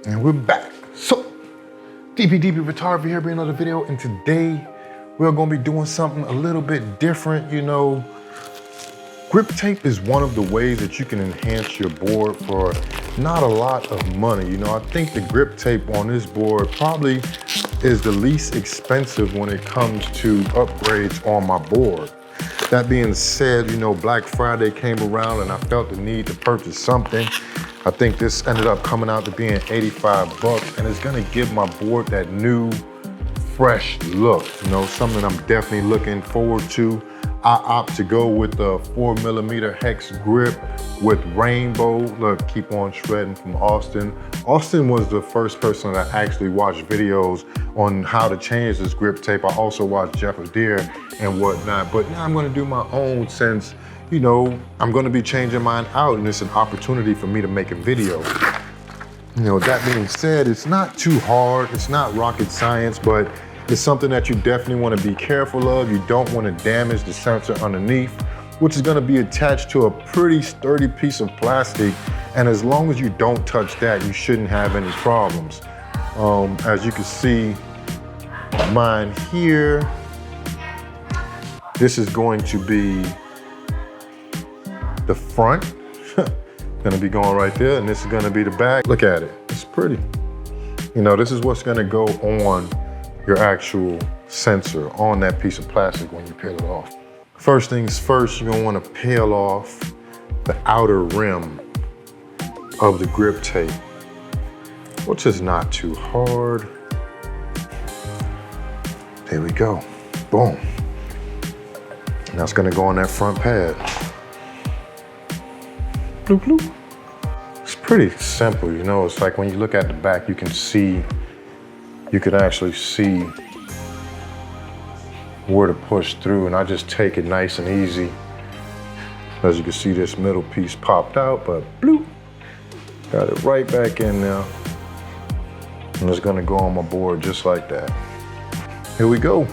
And we're back. So, DP Photography here, bringing another video, and today we're gonna be doing something a little bit different. You know, grip tape is one of the ways that you can enhance your board for not a lot of money. You know, I think the grip tape on this board probably is the least expensive when it comes to upgrades on my board. That being said, you know, Black Friday came around and I felt the need to purchase something. I think this ended up coming out to being 85 bucks, and it's gonna give my board that new, fresh look. You know, something I'm definitely looking forward to. I opt to go with the 4mm hex grip with rainbow. Look, keep on shredding from Austin. Austin was the first person that actually watched videos on how to change this grip tape. I also watched Jeff Adair and whatnot, but now I'm gonna do my own since, you know, I'm gonna be changing mine out and it's an opportunity for me to make a video. You know, that being said, it's not too hard, it's not rocket science, but it's something that you definitely wanna be careful of. You don't wanna damage the sensor underneath, which is gonna be attached to a pretty sturdy piece of plastic. And as long as you don't touch that, you shouldn't have any problems. As you can see, mine here, this is going to be the front, gonna be going right there, and this is gonna be the back. Look at it, it's pretty. You know, this is what's gonna go on your actual sensor on that piece of plastic when you peel it off. First things first, you're gonna wanna peel off the outer rim of the grip tape, which is not too hard. There we go, boom. And that's gonna go on that front pad. Bloop, bloop. It's pretty simple, you know. It's like when you look at the back, you can see, you can actually see where to push through, and I just take it nice and easy. As you can see, this middle piece popped out, but bloop, got it right back in there. And it's gonna go on my board just like that. Here we go.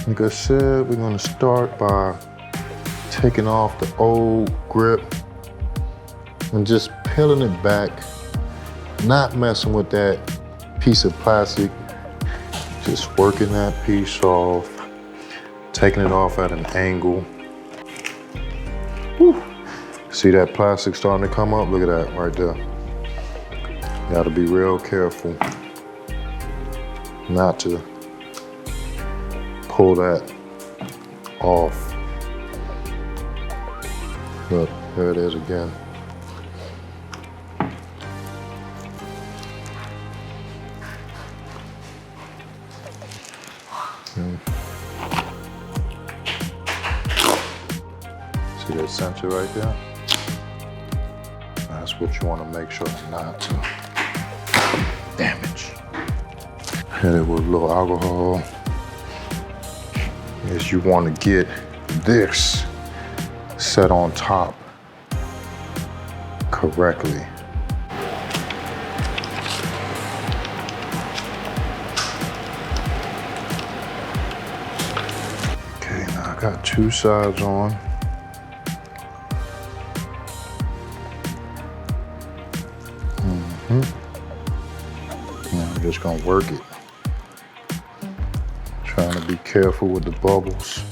Like I said, we're gonna start by taking off the old grip and just peeling it back, not messing with that piece of plastic, just working that piece off, taking it off at an angle. Whew. See that plastic starting to come up? Look at that right there. You gotta be real careful not to pull that off. Look, there it is again. See that sensor right there? That's what you want to make sure not to damage. Hit it with a little alcohol. Is you want to get this set on top correctly. Okay, now I got two sides on. Now I'm just gonna work it. Trying to be careful with the bubbles.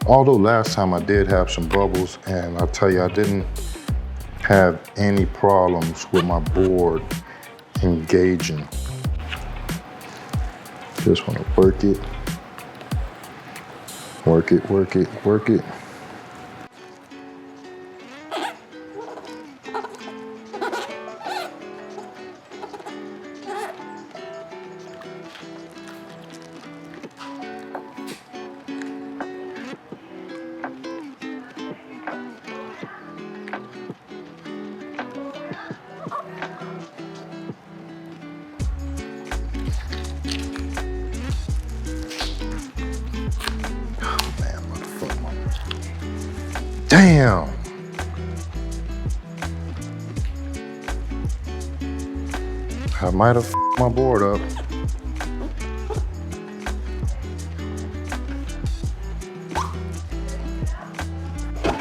Although last time I did have some bubbles, and I'll tell you, I didn't have any problems with my board engaging. Just want to work it, work it, work it, work it. Damn. I might have f***ed my board up.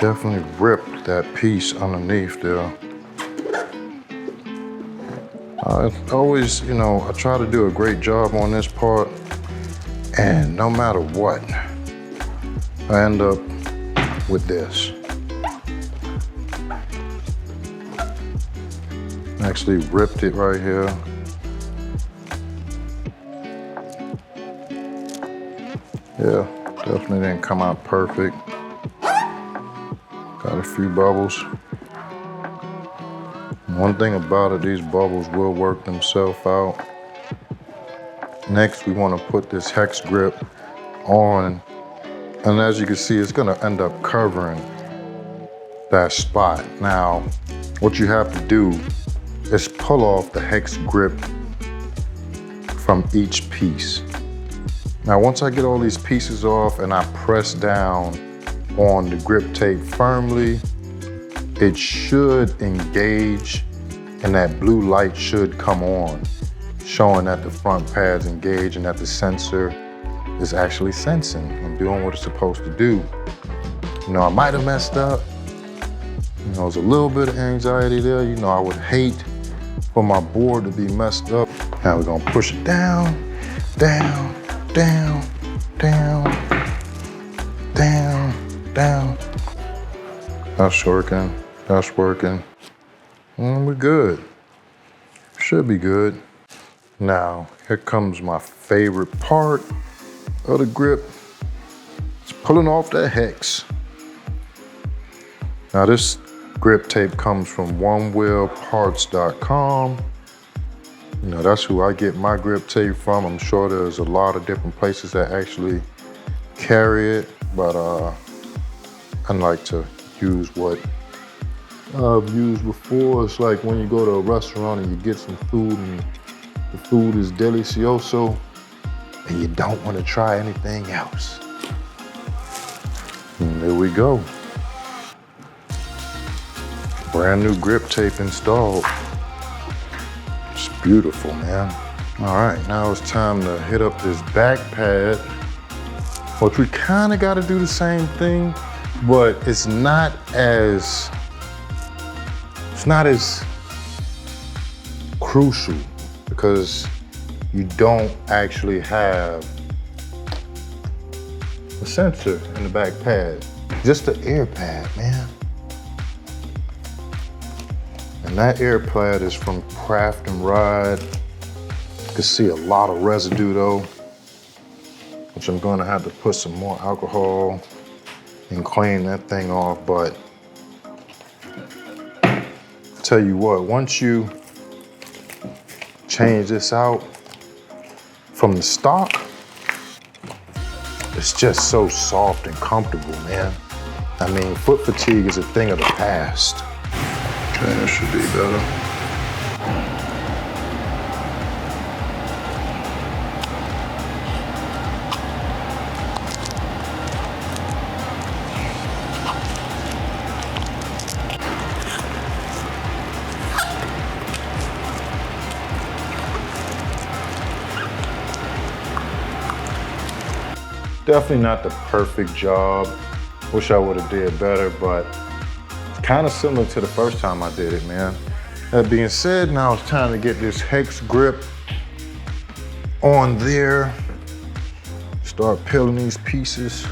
Definitely ripped that piece underneath there. I always, I try to do a great job on this part, and no matter what, I end up with this. Actually ripped it right here. Yeah, definitely didn't come out perfect. Got a few bubbles. One thing about it, these bubbles will work themselves out. Next, we want to put this hex grip on, and as you can see, it's going to end up covering that spot. Now, what you have to do is pull off the hex grip from each piece. Now, once I get all these pieces off and I press down on the grip tape firmly, it should engage and that blue light should come on, showing that the front pad's engaged and that the sensor is actually sensing and doing what it's supposed to do. I might have messed up. There's a little bit of anxiety there. I would hate for my board to be messed up. Now we're gonna push it down, down, down, down, down, down. That's working, that's working. We're good. Should be good. Now, here comes my favorite part of the grip. It's pulling off that hex. Now this grip tape comes from onewheelparts.com. That's who I get my grip tape from. I'm sure there's a lot of different places that actually carry it, but I like to use what I've used before. It's like when you go to a restaurant and you get some food and the food is delicioso and you don't want to try anything else. And there we go. Brand new grip tape installed. It's beautiful, man. All right, now it's time to hit up this back pad, which we kind of got to do the same thing, but it's not as crucial because you don't actually have a sensor in the back pad, just the air pad, man. And that air pad is from Craft and Ride. You can see a lot of residue though, which I'm gonna have to put some more alcohol and clean that thing off, but tell you what, once you change this out from the stock, it's just so soft and comfortable, man. I mean, foot fatigue is a thing of the past. Okay, that should be better. Definitely not the perfect job. Wish I would have did better, but it's kind of similar to the first time I did it, man. That being said, now it's time to get this hex grip on there. Start peeling these pieces.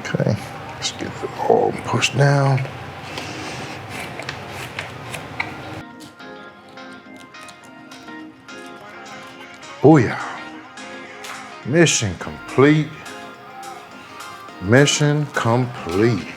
Okay, let's get it all pushed down. Booyah. Mission complete. Mission complete.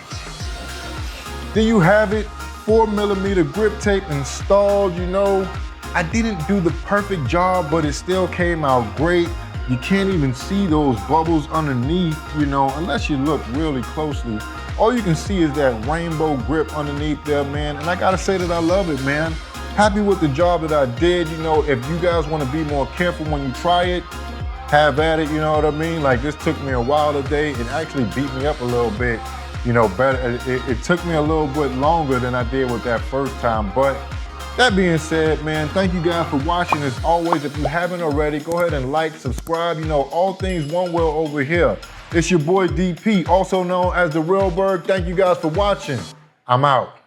There you have it, 4mm grip tape installed. I didn't do the perfect job, but it still came out great. You can't even see those bubbles underneath, unless you look really closely. All you can see is that rainbow grip underneath there, man. And I gotta say that I love it, man. Happy with the job that I did. If you guys want to be more careful when you try it, have at it, you know what I mean? Like, this took me a while today. It actually beat me up a little bit, better. It took me a little bit longer than I did with that first time. But that being said, man, thank you guys for watching. As always, if you haven't already, go ahead and like, subscribe, all things Onewheel over here. It's your boy DP, also known as the Real Berg. Thank you guys for watching. I'm out.